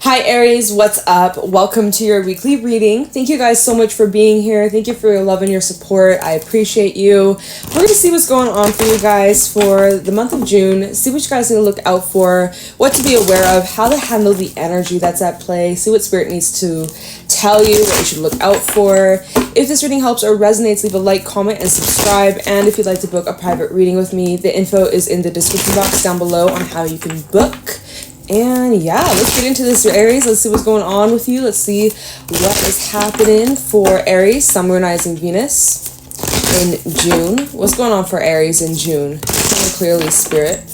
Hi Aries, what's up? Welcome to your weekly reading. Thank you guys so much for being here. Thank you for your love and your support. I appreciate you. We're going to see what's going on for you guys for the month of June. See what you guys need to look out for, what to be aware of, how to handle the energy that's at play. See what Spirit needs to tell you, what you should look out for. If this reading helps or resonates, leave a like, comment, and subscribe. And if you'd like to book a private reading with me, the info is in the description box down below on how you can book. And yeah, let's get into this, Aries. Let's see what's going on with you. Let's see what is happening for Aries, Sun, Moon, Rising, Venus in June. What's going on for Aries in June? Tell me clearly, Spirit.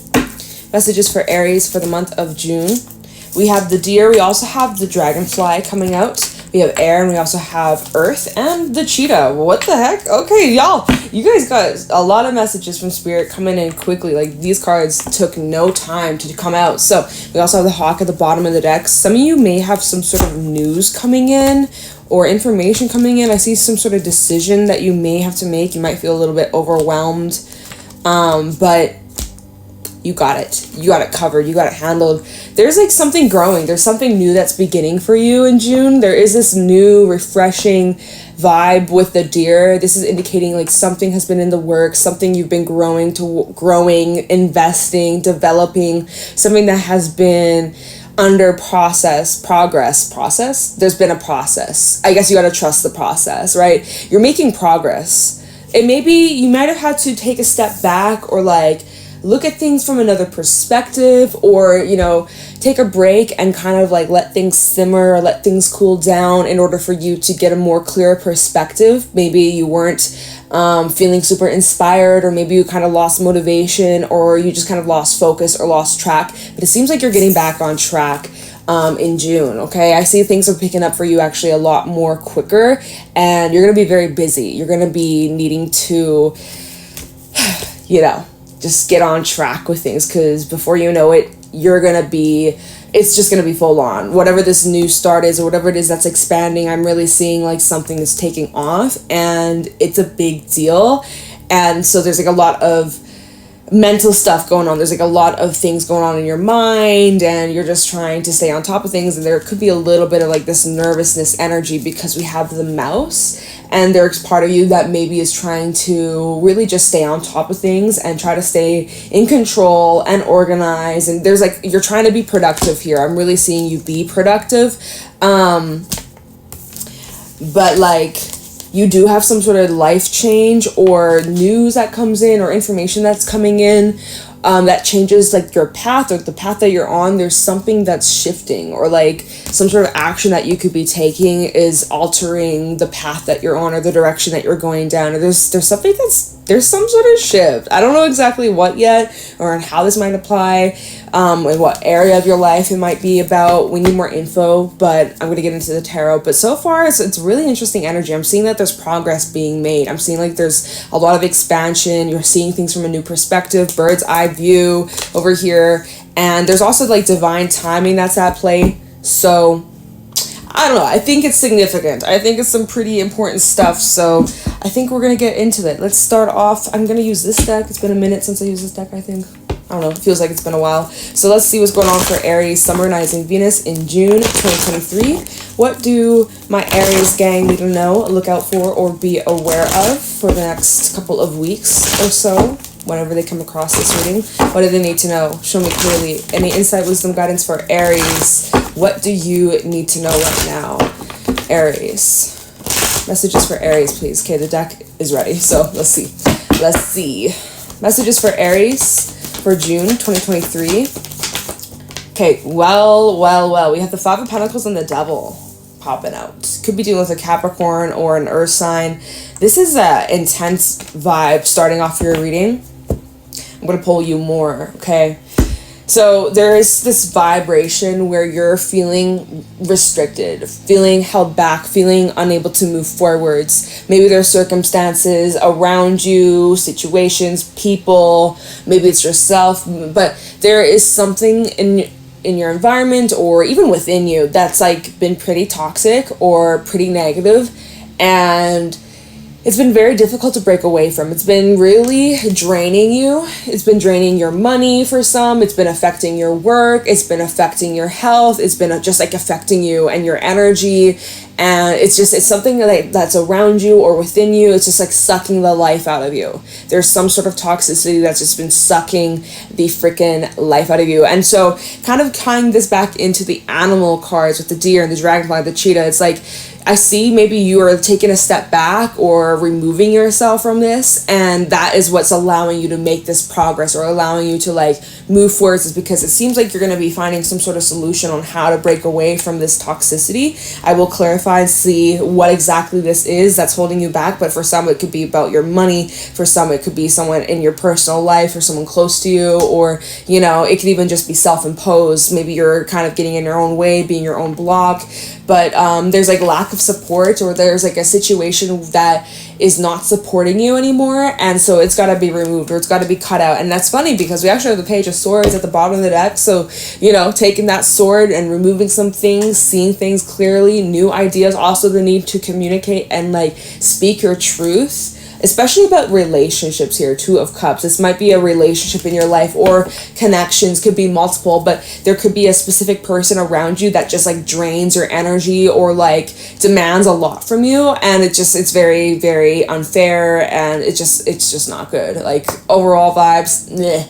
Messages for Aries for the month of June. We have the deer. We also have the dragonfly coming out. We have air, and we also have earth and the cheetah. What the heck? Okay, y'all, you guys got a lot of messages from Spirit coming in quickly. Like, these cards took no time to come out. So we also have the hawk at the bottom of the deck. Some of you may have some sort of news coming in or information coming in. I see some sort of decision that you may have to make. You might feel a little bit overwhelmed, but you got it. You got it covered. You got it handled. There's like something growing. There's something new that's beginning for you in June. There is this new refreshing vibe with the deer. This is indicating like something has been in the works, something you've been growing, investing, developing, something that has been under progress. There's been a process. I guess you got to trust the process, right? You're making progress. It may be, you might have had to take a step back or like look at things from another perspective, or, you know, take a break and kind of like let things simmer or let things cool down in order for you to get a more clear perspective. Maybe you weren't feeling super inspired, or maybe you kind of lost motivation, or you just kind of lost focus or lost track. But it seems like you're getting back on track in June, okay? I see things are picking up for you actually a lot more quicker, and you're going to be very busy. You're going to be needing to, you know, just get on track with things, because before you know it, it's just gonna be full on. Whatever this new start is, or whatever it is that's expanding, I'm really seeing like something is taking off, and it's a big deal. And so there's like a lot of mental stuff going on. There's like a lot of things going on in your mind, and you're just trying to stay on top of things, and there could be a little bit of like this nervousness energy because we have the mouse, and there's part of you that maybe is trying to really just stay on top of things and try to stay in control and organize. And there's like, you're trying to be productive here. I'm really seeing you be productive, but like, you do have some sort of life change or news that comes in, or information that's coming in that changes like your path, or the path that you're on. There's something that's shifting, or like some sort of action that you could be taking is altering the path that you're on, or the direction that you're going down. Or there's something there's some sort of shift. I don't know exactly what yet, or how this might apply, in what area of your life it might be about. We need more info, but I'm going to get into the tarot. But so far, it's really interesting energy. I'm seeing that there's progress being made. I'm seeing like there's a lot of expansion. You're seeing things from a new perspective, bird's eye view over here. And there's also like divine timing that's at play. So I don't know. I think it's significant. I think it's some pretty important stuff. So I think we're going to get into it. Let's start off. I'm going to use this deck. It's been a minute since I used this deck, I think. I don't know. It feels like it's been a while. So let's see what's going on for Aries, Sun, Moon, Rising, Venus in June 2023. What do my Aries gang need to know, look out for, or be aware of for the next couple of weeks or so? Whenever they come across this reading, what do they need to know? Show me clearly. Any insight, wisdom, guidance for Aries? What do you need to know right now, Aries? Messages for Aries, please. Okay, the deck is ready, so let's see. Messages for Aries for June 2023. Okay, well. We have the Five of Pentacles and the Devil popping out. Could be dealing with a Capricorn or an Earth sign. This is an intense vibe starting off your reading. I'm going to pull you more, okay? So there is this vibration where you're feeling restricted, feeling held back, feeling unable to move forwards. Maybe there's circumstances around you, situations, people, maybe it's yourself, but there is something in your environment or even within you that's like been pretty toxic or pretty negative, and it's been very difficult to break away from. It's been really draining you. It's been draining your money for some. It's been affecting your work. It's been affecting your health. It's been just like affecting you and your energy. And it's something that's around you or within you. It's just like sucking the life out of you. There's some sort of toxicity that's just been sucking the freaking life out of you. And so kind of tying this back into the animal cards with the deer and the dragonfly, the cheetah, it's like, I see maybe you are taking a step back or removing yourself from this, and that is what's allowing you to make this progress or allowing you to like move forwards, is because it seems like you're going to be finding some sort of solution on how to break away from this toxicity. I will clarify and see what exactly this is that's holding you back, but for some it could be about your money, for some it could be someone in your personal life or someone close to you, or you know, it could even just be self-imposed. Maybe you're kind of getting in your own way, being your own block, but there's like lack of support, or there's like a situation that is not supporting you anymore, and so it's got to be removed or it's got to be cut out. And that's funny because we actually have the Page of Swords at the bottom of the deck, so you know, taking that sword and removing some things, seeing things clearly, new ideas, also the need to communicate and like speak your truth, especially about relationships here. Two of Cups. This might be a relationship in your life, or connections, could be multiple, but there could be a specific person around you that just like drains your energy or like demands a lot from you, and it's very, very unfair, and it's just not good. Like overall vibes, meh.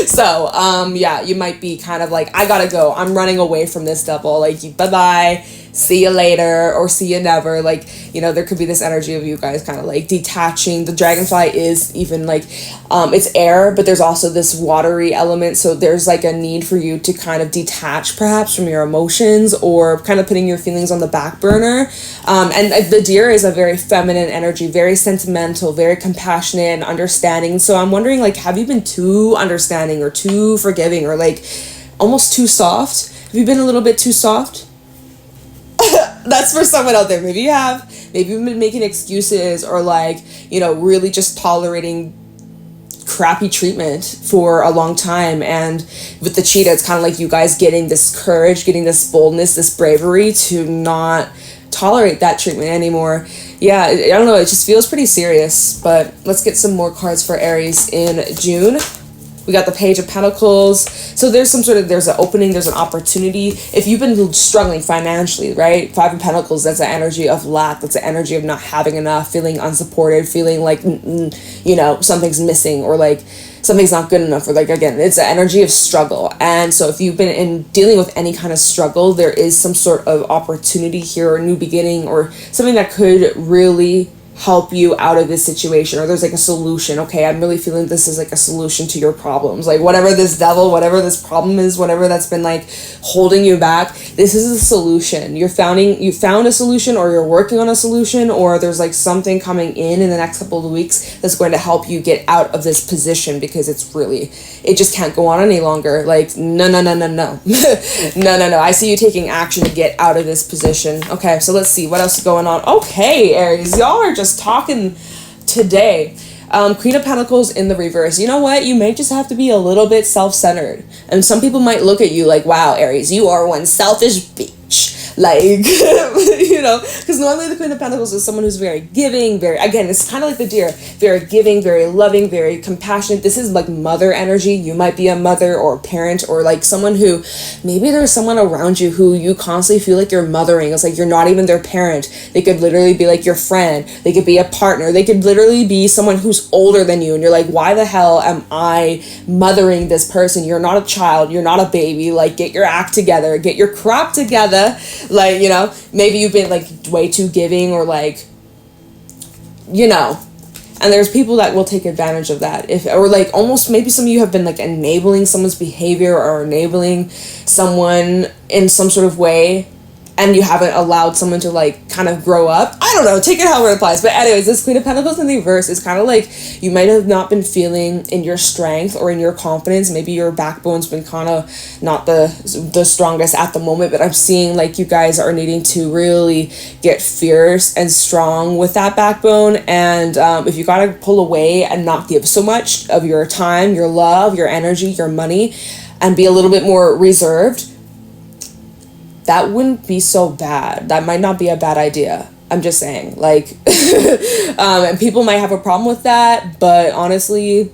So yeah, you might be kind of like, I gotta go, I'm running away from this devil, like bye-bye, see you later, or see you never. Like, you know, there could be this energy of you guys kind of like detaching. The dragonfly is even like it's air, but there's also this watery element, so there's like a need for you to kind of detach perhaps from your emotions, or kind of putting your feelings on the back burner. And the deer is a very feminine energy, very sentimental, very compassionate and understanding. So I'm wondering, like, have you been too understanding or too forgiving, or like almost too soft? Have you been a little bit too soft? That's for someone out there. Maybe you have. Maybe you've been making excuses, or like, you know, really just tolerating crappy treatment for a long time. And with the cheetah, it's kind of like you guys getting this courage, getting this boldness, this bravery to not tolerate that treatment anymore. Yeah, I don't know, it just feels pretty serious. But let's get some more cards for Aries in June. We got the Page of Pentacles. So there's an opening, there's an opportunity. If you've been struggling financially, right? Five of Pentacles, that's the energy of lack. That's the energy of not having enough, feeling unsupported, feeling like, you know, something's missing, or like something's not good enough, or like, again, it's the energy of struggle. And so if you've been dealing with any kind of struggle, there is some sort of opportunity here, or a new beginning, or something that could really help you out of this situation, or there's like a solution. Okay, I'm really feeling this is like a solution to your problems, like whatever this devil, whatever this problem is, whatever that's been like holding you back, this is a solution. You found a solution, or you're working on a solution, or there's like something coming in the next couple of weeks that's going to help you get out of this position, because it just can't go on any longer. Like no no I see you taking action to get out of this position. Okay, so let's see what else is going on. Okay, Aries, y'all are just talking today. Queen of Pentacles in the reverse. You know what? You may just have to be a little bit self-centered. And some people might look at you like, wow, Aries, you are one selfish bitch. Like, you know, because normally the Queen of Pentacles is someone who's very giving, again, it's kind of like the deer, very giving, very loving, very compassionate. This is like mother energy. You might be a mother or a parent, or like someone who, maybe there's someone around you who you constantly feel like you're mothering. It's like you're not even their parent. They could literally be like your friend. They could be a partner. They could literally be someone who's older than you, and you're like, why the hell am I mothering this person? You're not a child. You're not a baby. Like, get your act together. Get your crap together. Like, you know, maybe you've been like way too giving, or like, you know, and there's people that will take advantage of that. Or like almost maybe some of you have been like enabling someone's behavior, or enabling someone in some sort of way, and you haven't allowed someone to like kind of grow up. I don't know, take it however it applies. But anyways, this Queen of Pentacles in the reverse is kind of like you might have not been feeling in your strength or in your confidence. Maybe your backbone's been kind of not the strongest at the moment, but I'm seeing like you guys are needing to really get fierce and strong with that backbone. And if you gotta pull away and not give so much of your time, your love, your energy, your money, and be a little bit more reserved, that wouldn't be so bad. That might not be a bad idea. I'm just saying, like, and people might have a problem with that, but honestly,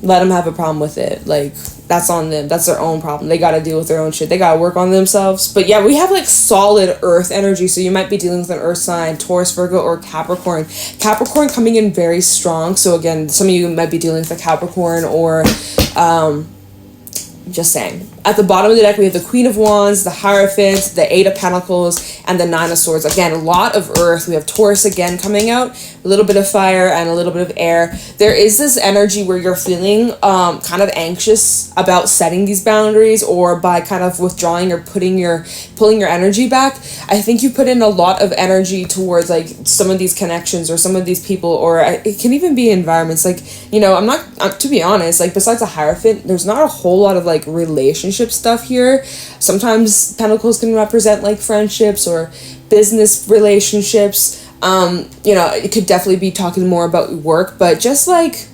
let them have a problem with it. Like, that's on them. That's their own problem. They got to deal with their own shit. They got to work on themselves. But yeah, we have like solid earth energy. So you might be dealing with an earth sign, Taurus, Virgo, or Capricorn. Capricorn coming in very strong. So again, some of you might be dealing with a Capricorn or, just saying. At the bottom of the deck, we have the Queen of Wands, the Hierophant, the Eight of Pentacles, and the Nine of Swords. Again, a lot of earth. We have Taurus again coming out, a little bit of fire and a little bit of air. There is this energy where you're feeling kind of anxious about setting these boundaries, or by kind of withdrawing or pulling your energy back. I think you put in a lot of energy towards like some of these connections or some of these people, or it can even be environments. Like, you know, to be honest, like besides the Hierophant, there's not a whole lot of like relationship stuff here. Sometimes pentacles can represent like friendships or business relationships. You know, it could definitely be talking more about work, but just like,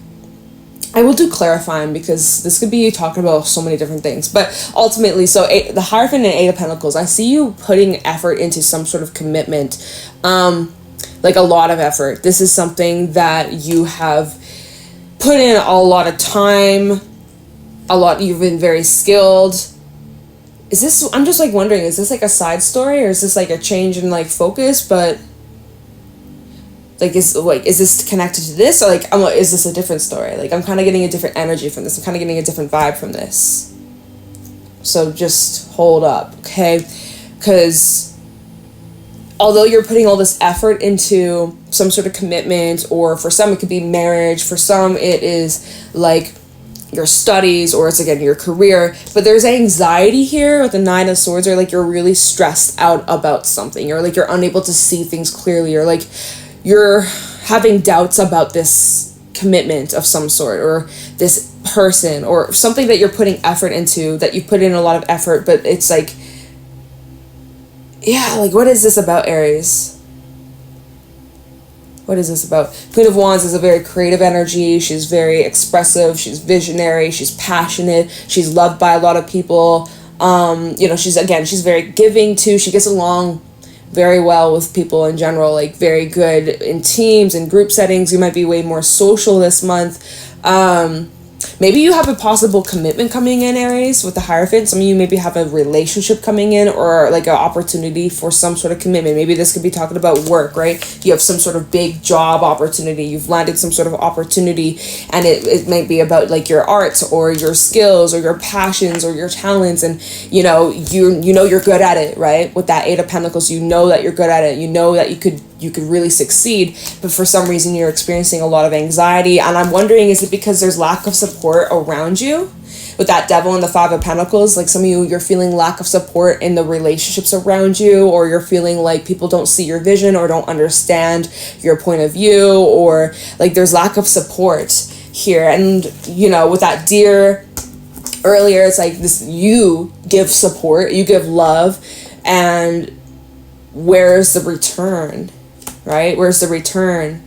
I will do clarifying because this could be talking about so many different things. But ultimately, so the Hierophant and Eight of Pentacles, I see you putting effort into some sort of commitment, like a lot of effort. This is something that you have put in a lot of time, you've been very skilled. Is this, I'm just like wondering, is this like a side story, or is this like a change in like focus? But like, is this connected to this, or like, is this a different story? Like, I'm kind of getting a different energy from this. I'm kind of getting a different vibe from this. So just hold up, okay? Because although you're putting all this effort into some sort of commitment, or for some it could be marriage, for some it is like your studies, or it's again your career, but there's anxiety here with the Nine of Swords, or like you're really stressed out about something, or like you're unable to see things clearly, or like you're having doubts about this commitment of some sort, or this person, or something that you're putting effort into, that you put in a lot of effort, but it's like, yeah, like what is this about, Aries? What is this about? Queen of Wands is a very creative energy. She's very expressive. She's visionary. She's passionate. She's loved by a lot of people. You know, she's very giving too. She gets along very well with people in general, like very good in teams and group settings. You might be way more social this month. Maybe you have a possible commitment coming in, Aries, with the Hierophant. Some of you maybe have a relationship coming in, or like an opportunity for some sort of commitment. Maybe this could be talking about work, right? You have some sort of big job opportunity. You've landed some sort of opportunity, and it might be about like your arts or your skills or your passions or your talents, and you know you're good at it, right? With that Eight of Pentacles, you know that you're good at it. You know that you could really succeed, but for some reason you're experiencing a lot of anxiety. And I'm wondering, is it because there's lack of support around you? With that Devil and the Five of Pentacles, like some of you, you're feeling lack of support in the relationships around you, or you're feeling like people don't see your vision or don't understand your point of view, or like there's lack of support here. And you know, with that Deer earlier, it's like this, you give support, you give love, and where's the return? Right? Where's the return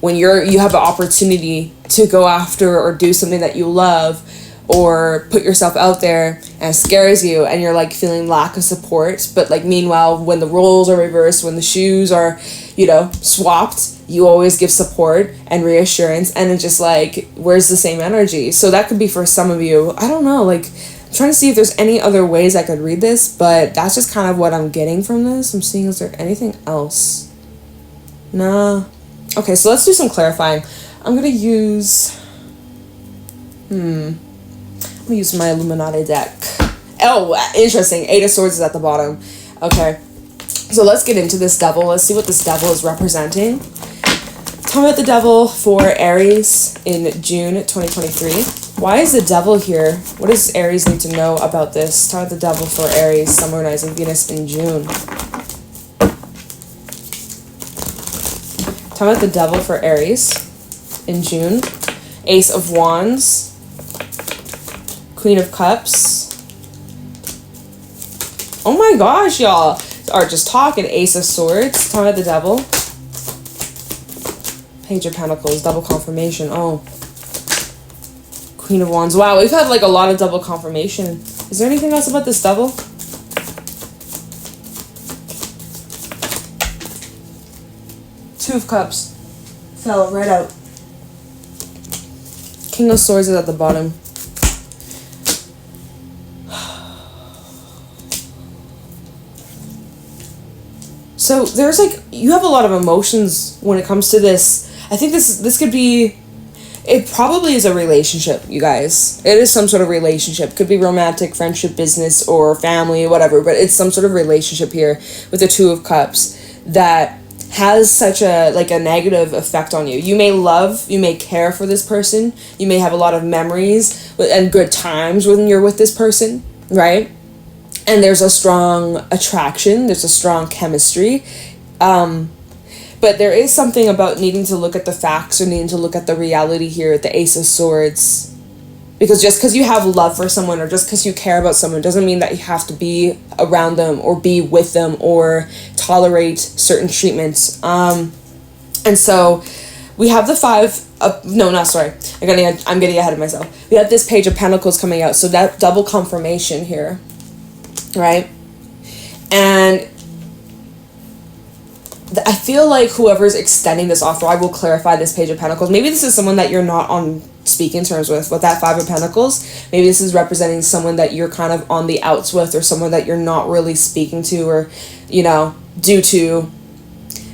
when you have an opportunity to go after or do something that you love, or put yourself out there, and it scares you, and you're like feeling lack of support? But like meanwhile, when the roles are reversed, when the shoes are, you know, swapped, you always give support and reassurance, and it's just like, where's the same energy? So that could be for some of you. I don't know, like I'm trying to see if there's any other ways I could read this, but that's just kind of what I'm getting from this. I'm seeing, is there anything else? Nah. Okay, so let's do some clarifying. I'm gonna use I'm gonna use my Illuminati deck. Oh, interesting. Eight of Swords is at the bottom. Okay, so let's get into this Devil. Let's see what this Devil is representing. Tell me about the Devil for Aries in June 2023. Why is the Devil here? What does Aries need to know about this? Tell me about the Devil for Aries, Sun, Moon, Rising, Venus in June. Tell me about the Devil for Aries in June. Ace of Wands, Queen of Cups. Oh my gosh, y'all are just talking. Ace of Swords. Tell me about the Devil. Page of Pentacles, double confirmation. Oh. Queen of Wands. Wow, we've had like a lot of double confirmation. Is there anything else about this Devil? Two of Cups fell right out. King of Swords is at the bottom. So there's like, you have a lot of emotions when it comes to this. I think this could be, it probably is a relationship, you guys. It is some sort of relationship. Could be romantic, friendship, business, or family, whatever. But it's some sort of relationship here with the Two of Cups that has such a, like, a negative effect on you. You may love, you may care for this person. You may have a lot of memories and good times when you're with this person, right? And there's a strong attraction. There's a strong chemistry. But there is something about needing to look at the facts or needing to look at the reality here at the Ace of Swords. Because just because you have love for someone or just because you care about someone doesn't mean that you have to be around them or be with them or tolerate certain treatments. And so we have the I'm getting ahead of myself. We have this Page of Pentacles coming out. So that double confirmation here, right? And I feel like whoever's extending this offer, I will clarify this Page of Pentacles. Maybe this is someone that you're not on speaking terms with that Five of Pentacles. Maybe this is representing someone that you're kind of on the outs with, or someone that you're not really speaking to, or, you know, due to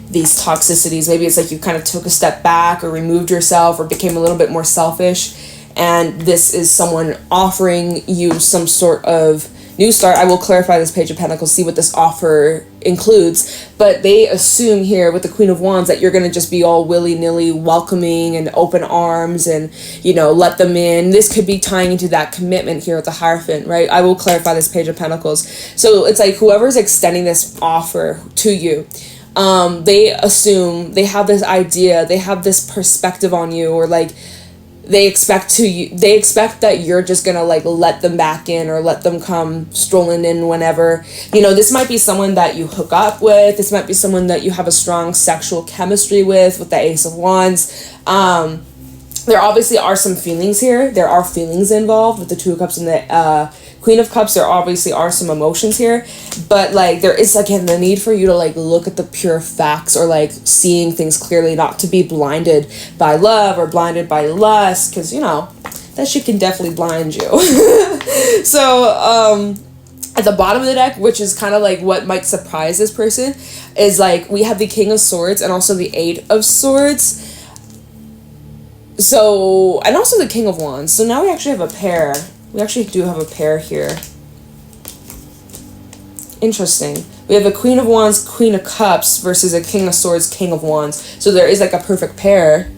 these toxicities. Maybe it's like you kind of took a step back or removed yourself or became a little bit more selfish. And this is someone offering you some sort of new start. I will clarify this Page of Pentacles, see what this offer includes, but they assume here with the Queen of Wands that you're going to just be all willy-nilly welcoming and open arms and, you know, let them in. This could be tying into that commitment here with the Hierophant, right? I will clarify this Page of Pentacles. So it's like whoever's extending this offer to you, they assume, they have this idea, they have this perspective on you, or like they expect that you're just gonna like let them back in or let them come strolling in whenever. You know, this might be someone that you hook up with. This might be someone that you have a strong sexual chemistry with the Ace of Wands. There obviously are some feelings here. There are feelings involved with the Two of Cups and the Queen of Cups. There obviously are some emotions here, but like there is, again, the need for you to like look at the pure facts, or like seeing things clearly, not to be blinded by love or blinded by lust, because, you know, that shit can definitely blind you. So at the bottom of the deck, which is kind of like what might surprise this person, is like we have the King of Swords and also the Eight of Swords. So, and also the King of Wands. So now we actually have a pair. We actually do have a pair here. Interesting. We have a Queen of Wands, Queen of Cups versus a King of Swords, King of Wands. So there is like a perfect pair.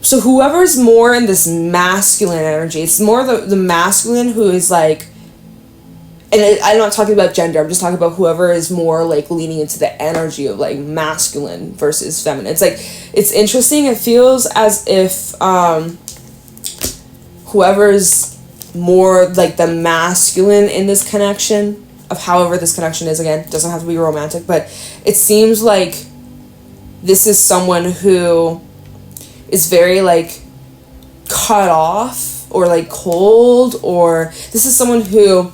So whoever's more in this masculine energy, it's more the masculine who is like, and I'm not talking about gender, I'm just talking about whoever is more like leaning into the energy of like masculine versus feminine. It's like, it's interesting. It feels as if whoever's more like the masculine in this connection, of however this connection is, again, doesn't have to be romantic, but it seems like this is someone who is very like cut off or like cold, or this is someone who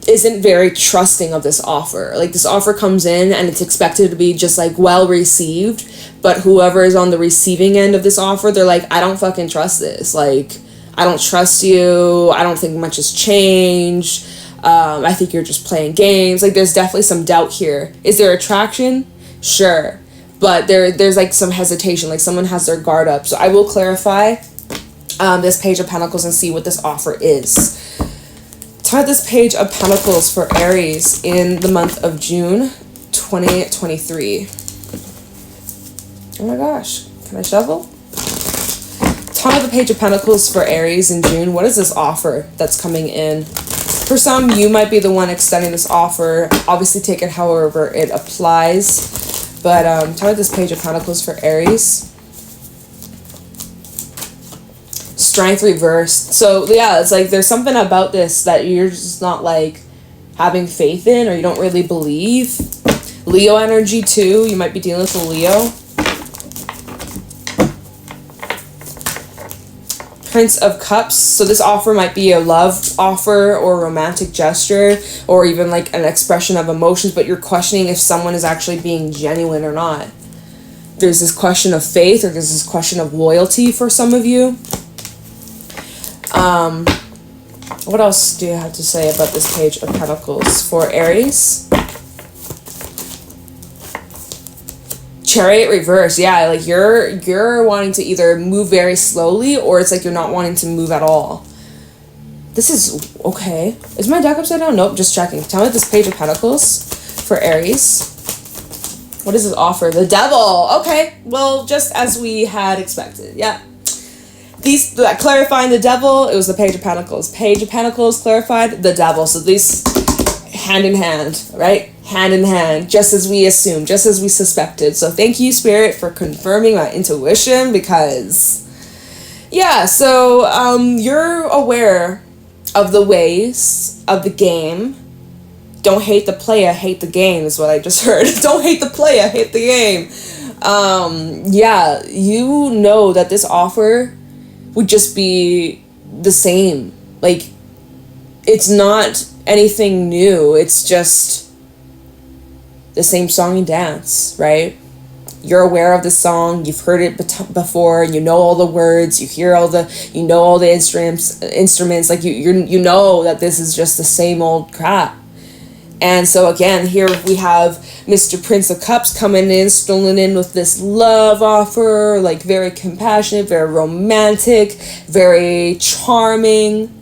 isn't very trusting of this offer. Like this offer comes in and it's expected to be just like well received, but whoever is on the receiving end of this offer, they're like, I don't fucking trust this. Like, I don't trust you. I don't think much has changed. I think you're just playing games. Like there's definitely some doubt here. Is there attraction? Sure. But there's like some hesitation, like someone has their guard up. So I will clarify this Page of Pentacles and see what this offer is. Try this Page of Pentacles for Aries in the month of June 2023. Oh my gosh. Can I shovel? Tell the Page of Pentacles for Aries in June. What is this offer that's coming in? For some, you might be the one extending this offer. Obviously, take it however it applies. But tell this Page of Pentacles for Aries. Strength reversed. So yeah, it's like there's something about this that you're just not like having faith in, or you don't really believe. Leo energy too. You might be dealing with a Leo. Prince of Cups. So this offer might be a love offer or a romantic gesture, or even like an expression of emotions, but you're questioning if someone is actually being genuine or not. there's this question of faith, or there's this question of loyalty for some of you. What else do you have to say about this Page of Pentacles for Aries? Chariot reverse. Yeah, like you're wanting to either move very slowly, or it's like you're not wanting to move at all. This is okay. Is my deck upside down? Nope, just checking. Tell me this Page of Pentacles for Aries. What does this offer? The Devil. Okay, well, just as we had expected. Yeah. These, clarifying the Devil, it was the Page of Pentacles. Page of Pentacles clarified the Devil. So these hand in hand, right? Hand in hand, just as we assumed, just as we suspected. So thank you, Spirit, for confirming my intuition, because, yeah, so you're aware of the ways of the game. Don't hate the player, hate the game is what I just heard. Don't hate the player, hate the game. Yeah, you know that this offer would just be the same. Like, it's not anything new. It's just the same song and dance, right? You're aware of the song. You've heard it before. You know all the words. You hear all the. You know all the instruments. Like you know that this is just the same old crap. And so again, here we have Mr. Prince of Cups coming in, strolling in with this love offer, like very compassionate, very romantic, very charming.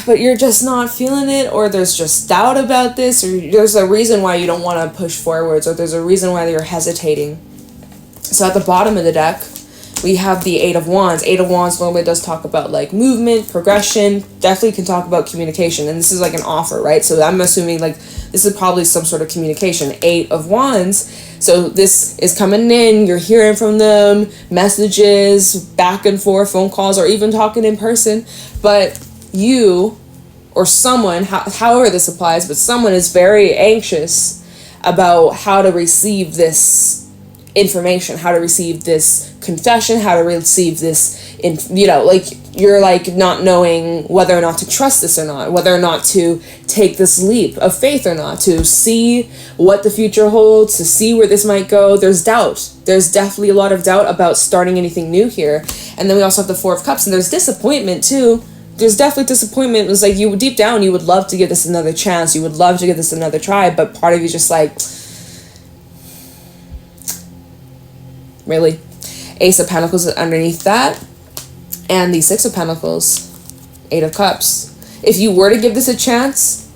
But you're just not feeling it, or there's just doubt about this, or there's a reason why you don't want to push forwards, or there's a reason why you're hesitating. So at the bottom of the deck, we have the Eight of Wands. Eight of Wands normally does talk about like movement, progression, definitely can talk about communication. And this is like an offer, right? So I'm assuming like this is probably some sort of communication. Eight of Wands. So this is coming in, you're hearing from them, messages, back and forth, phone calls, or even talking in person. But you or someone, however this applies, but someone is very anxious about how to receive this information, how to receive this confession, how to receive this, like you're like not knowing whether or not to trust this or not, whether or not to take this leap of faith or not, to see what the future holds, to see where this might go. There's doubt. There's definitely a lot of doubt about starting anything new here. And then we also have the Four of Cups, and there's disappointment too. There's definitely disappointment. It's like you deep down, you would love to give this another chance. You would love to give this another try, but part of you just like, really? Ace of Pentacles is underneath that, and the Six of Pentacles, Eight of Cups. If you were to give this a chance,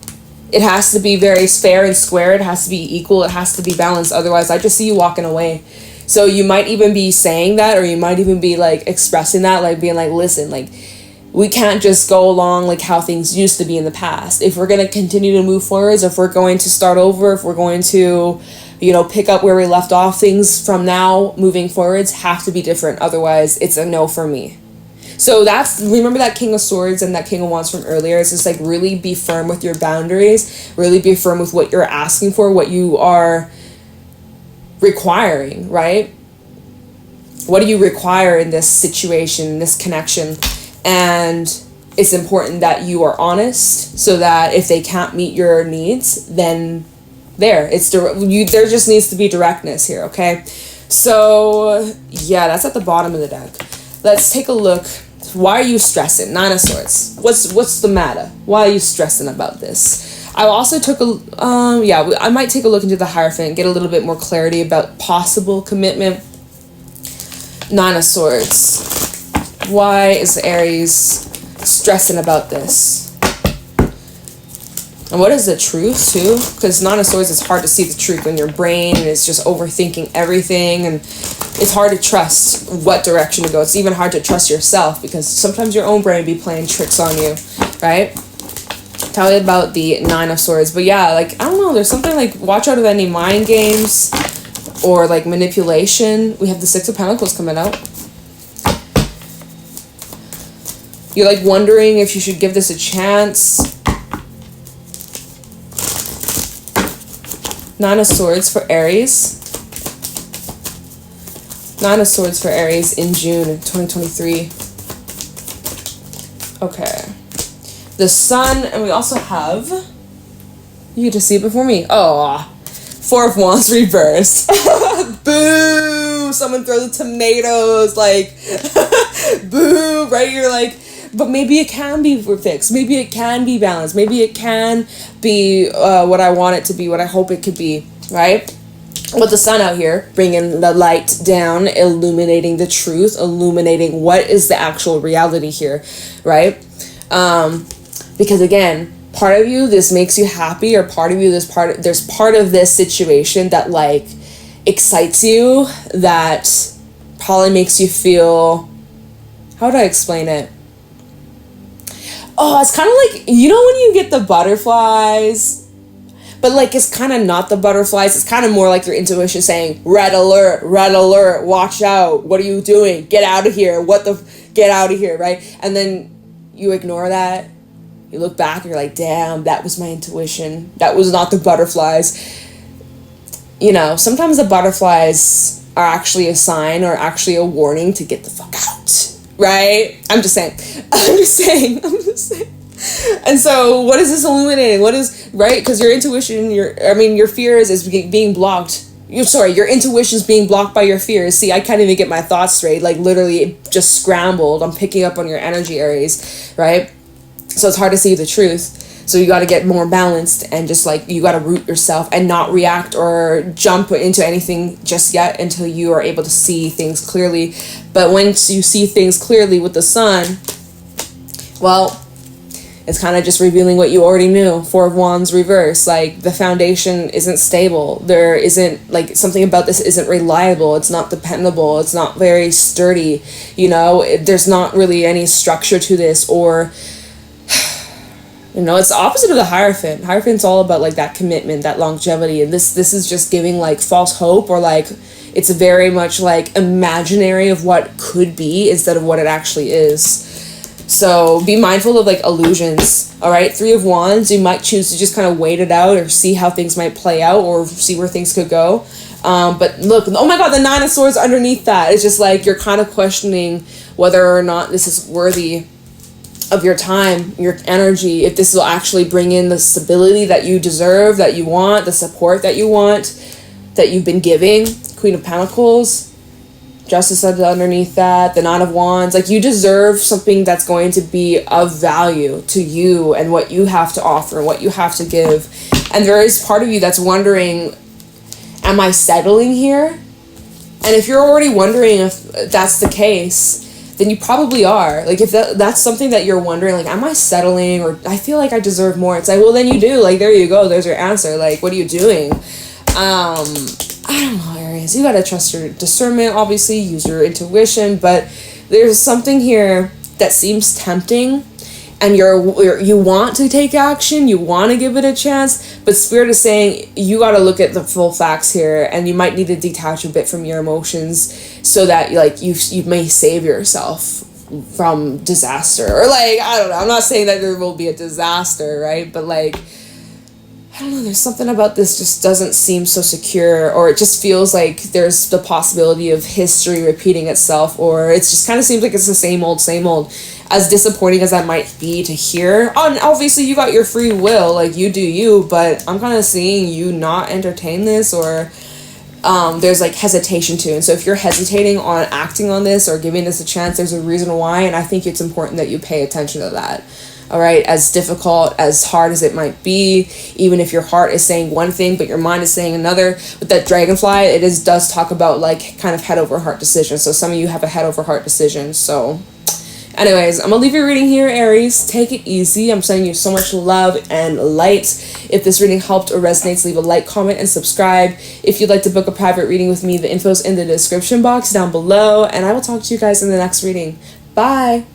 it has to be very fair and square. It has to be equal. It has to be balanced. Otherwise, I just see you walking away. So you might even be saying that, or you might even be like expressing that, like being like, listen, like we can't just go along like how things used to be in the past. If we're going to continue to move forwards, if we're going to start over, if we're going to, pick up where we left off, things from now moving forwards have to be different. Otherwise, it's a no for me. So remember that King of Swords and that King of Wands from earlier. It's just like really be firm with your boundaries, really be firm with what you're asking for, what you are requiring, right? What do you require in this situation, in this connection? And it's important that you are honest, so that if they can't meet your needs, then there just needs to be directness here, okay? So yeah, that's at the bottom of the deck. Let's take a look. Why are you stressing? Nine of Swords. What's the matter? Why are you stressing about this? I also took I might take a look into the Hierophant and get a little bit more clarity about possible commitment. Nine of Swords. Why is Aries stressing about this? And what is the truth too? Because Nine of Swords, it's hard to see the truth when your brain is just overthinking everything, and it's hard to trust what direction to go. It's even hard to trust yourself, because sometimes your own brain be playing tricks on you, right? Tell me about the Nine of Swords. But yeah, like, I don't know, there's something like watch out of any mind games or like manipulation. We have the Six of Pentacles coming out. You're like wondering if you should give this a chance. Nine of Swords for Aries. Nine of Swords for Aries in June 2023. Okay. The Sun, and we also have, you get to see it before me. Oh, Four of Wands reversed. Boo! Someone throws the tomatoes, like, boo, right? You're like, but maybe it can be fixed. Maybe it can be balanced. Maybe it can be what I want it to be, what I hope it could be, right? With the sun out here, bringing the light down, illuminating the truth, illuminating what is the actual reality here, right? Because again, part of you, this makes you happy, or part of you, there's part of this situation that like excites you, that probably makes you feel, how would I explain it? Oh, it's kind of like, you know when you get the butterflies, but like it's kind of not the butterflies, it's kind of more like your intuition saying, red alert, watch out, what are you doing? Get out of here, get out of here, right? And then you ignore that, you look back and you're like, damn, that was my intuition, that was not the butterflies. You know, sometimes the butterflies are actually a sign or actually a warning to get the fuck out. Right? I'm just saying. And so what is this illuminating? What is, right? Because your intuition, your fears is being blocked. Your intuition's being blocked by your fears. See, I can't even get my thoughts straight. Like literally it just scrambled. I'm picking up on your energy, Aries, right? So it's hard to see the truth. So you got to get more balanced and just like, you got to root yourself and not react or jump into anything just yet until you are able to see things clearly. But once you see things clearly with the sun, well, it's kind of just revealing what you already knew. Four of Wands reverse, like the foundation isn't stable. There isn't, like, something about this isn't reliable. It's not dependable. It's not very sturdy. You know, there's not really any structure to this, or you know, it's the opposite of the Hierophant. Hierophant's all about like that commitment, that longevity, and this is just giving like false hope, or like it's very much like imaginary of what could be instead of what it actually is. So be mindful of like illusions. All right, Three of Wands, you might choose to just kind of wait it out or see how things might play out or see where things could go. But look, oh my God, the Nine of Swords underneath that. It's just like you're kind of questioning whether or not this is worthy of your time, your energy, if this will actually bring in the stability that you deserve, that you want, the support that you want, that you've been giving. Queen of Pentacles, Justice underneath that, the Nine of Wands. Like, you deserve something that's going to be of value to you and what you have to offer, what you have to give. And there is part of you that's wondering, am I settling here? And if you're already wondering if that's the case, then you probably are. Like, if that's something that you're wondering, like, am I settling, or I feel like I deserve more? It's like, well, then you do. Like, there you go. There's your answer. Like, what are you doing? I don't know, Aries. You gotta trust your discernment, obviously. Use your intuition. But there's something here that seems tempting, and you want to take action, you want to give it a chance, but Spirit is saying you got to look at the full facts here, and you might need to detach a bit from your emotions so that like you may save yourself from disaster, or like, I don't know, I'm not saying that there will be a disaster, right? But like, I don't know, there's something about this just doesn't seem so secure, or it just feels like there's the possibility of history repeating itself, or it just kind of seems like it's the same old. As disappointing as that might be to hear. And obviously you got your free will, like, you do you, but I'm kind of seeing you not entertain this, or there's like hesitation too. And so if you're hesitating on acting on this or giving this a chance, there's a reason why, and I think it's important that you pay attention to that. All right, as difficult, as hard as it might be, even if your heart is saying one thing but your mind is saying another. With that dragonfly, it does talk about like kind of head over heart decisions. So some of you have a head over heart decision. So anyways, I'm gonna leave your reading here, Aries. Take it easy. I'm sending you so much love and light. If this reading helped or resonates, leave a like, comment, and subscribe. If you'd like to book a private reading with me, the info's in the description box down below, and I will talk to you guys in the next reading. Bye.